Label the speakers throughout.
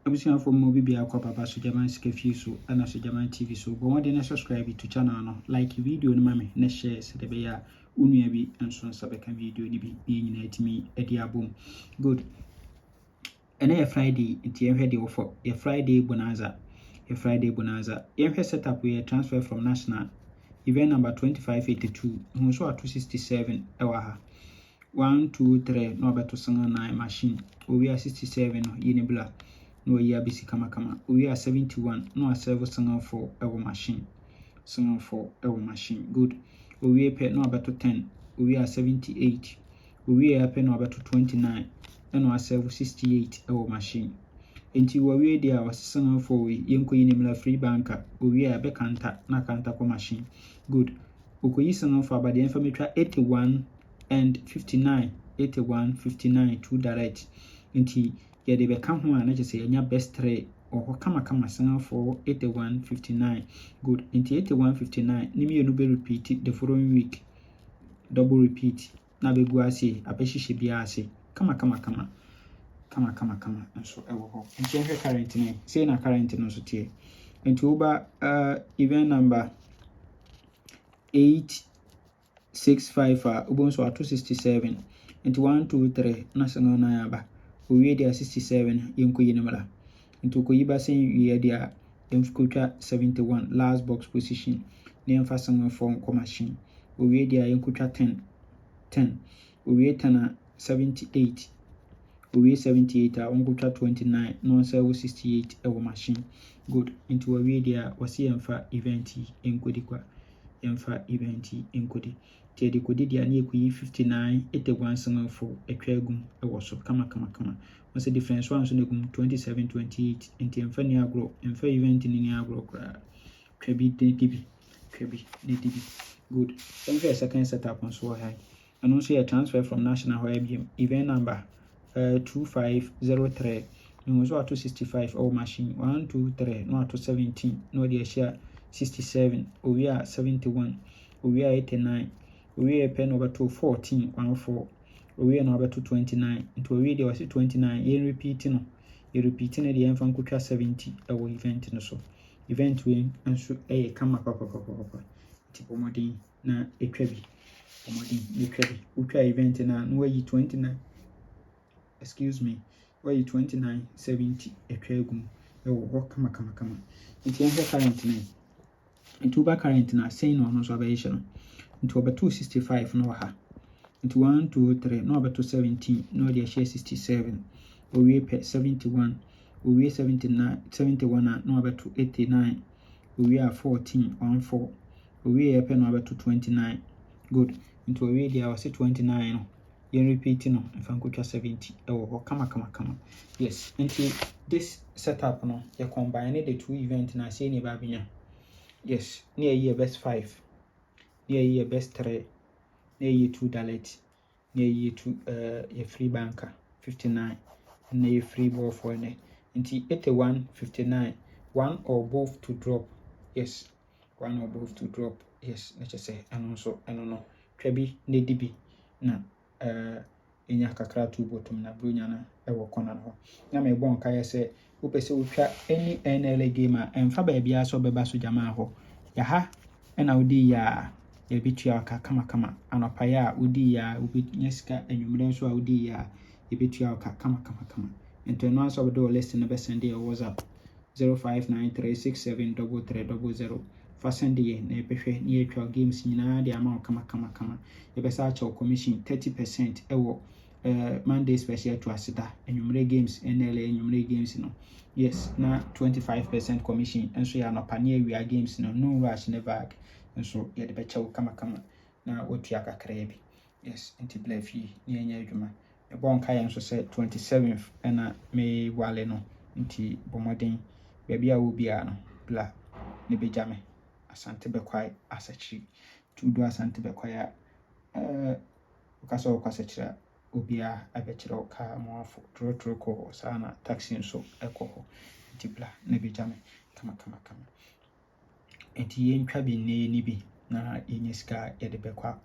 Speaker 1: Abusia for movie be akwa papa so Jaman Skefi so ana so Jaman TV so but one subscribe to channel no like video no mame na share se de be ya unua bi enso nsa be kan video ni bi nyina etimi edi abom good ene ya Friday nti ehwe de ofo ya Friday bonanza ehwe setup we transfer from national event number 2582 hu so 267 ewa ha 1 2 3 no beto sanga 9 machine we are 67 no yini bla no ya bisi kama we are 71 no serve sanga for ewo machine good we pe no beto 10 we are 78 we are pe no beto 29 no serve 68 ewo machine enti we dia wasanga for we yenko yini bla free banker we are be kanta na kanta ko machine good ukoyi sanga for abade enfa 81 and 59 2 direct nti ya de be ka ho na chese anya best 3 oho kama sanga for 8159 good nti 8159 nimi enu be repeat the following week double repeat na be gu ase abehihye bia ase kama nso ewo ho nti ehwe current ne say na current no so tie nti uba event number 865 ubonso 267 into 1 2 3 na sanga na yaba owie dia 67 yenko yinimala into ko yiba sen wie dia emfukotwa 71 last box position ne emfa sanga for ko machine owie dia yenkotwa 10 owie tana 78 owie 78 a onkotwa 29 no serve 68 ewo machine good into owie dia wasi emfa event enkodi kwa emfa event enkodi tedi kodi dia na ekuyi 59 81 sanga for etwagum ewo so kama what's the difference one so negum 27 28 enti emfa ni agro emfa event ni agro kra twebi ne dibi good emfa second setup on so high and also a transfer from national where event number 2503 no so 265 our machine 1 2 3 no to 17 no dia share 67 we are 71 we are 89 we are pen over to 14 14 we are number to 29 into we there was 29 you repeating the enfan kutwa 70 our event no so event we enso kama papa tipo modin na etwabi utwa event na no yi 29 excuse me why 29 70 etwagum ewo kama nti enhe current na into back current na saying no so abayisha no into over 265 no ha into 1 2 3 no over 17 no dia share 67 we pe 71 we 79 71 no over 89 we are 14 on 4 we pe no over 29 good into we dia was 29 no you repeat no if I'm 70 ewo kama yes into this setup no you combine the two event na say ni babinya yes near year best 5 near year best 3 near year 2 dalet near year 2 your free banker 59 near year free ball for ne into 81 59 one or both to drop yes one or both to drop yes let's just say and also I don't know trebi ne dibi na enya kakra tu bottom na brunya na ewo kona no na me bon ka yese upese utwa any NLA game a emfa ba bia so beba so jama ho ya ha na udi ya bitua ka kama anopa ya udi ya ubi sika enwumre so a udi ya bitua ka kama ento no so do list na be send your WhatsApp 0593673300 fa send ye na ebehwe na etwa games nyina de ama kama ye be sa cha commission 30% ewo Monday special to asida enwumre games NLA enwumre games no yes na 25% commission enso ya no pane awia games no rush ne bag enso ye de be cha kama na wotua kakra bi yes enti blafi ni enya adwuma e bon kai enso se 27th na me wale no nti bomodin baby a wo bia no bla ne bejame asante bekwai asachi tudo asante bekwai ukaso kwasachira obia abechira ka moafo trotro ko sana taxi nso ekoho tibla ne bejame kama enti yentwa bi ne ni bi na yenyeska yede bekwa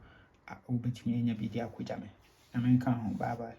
Speaker 1: obetumi enya bi dia akojame amenka ho bye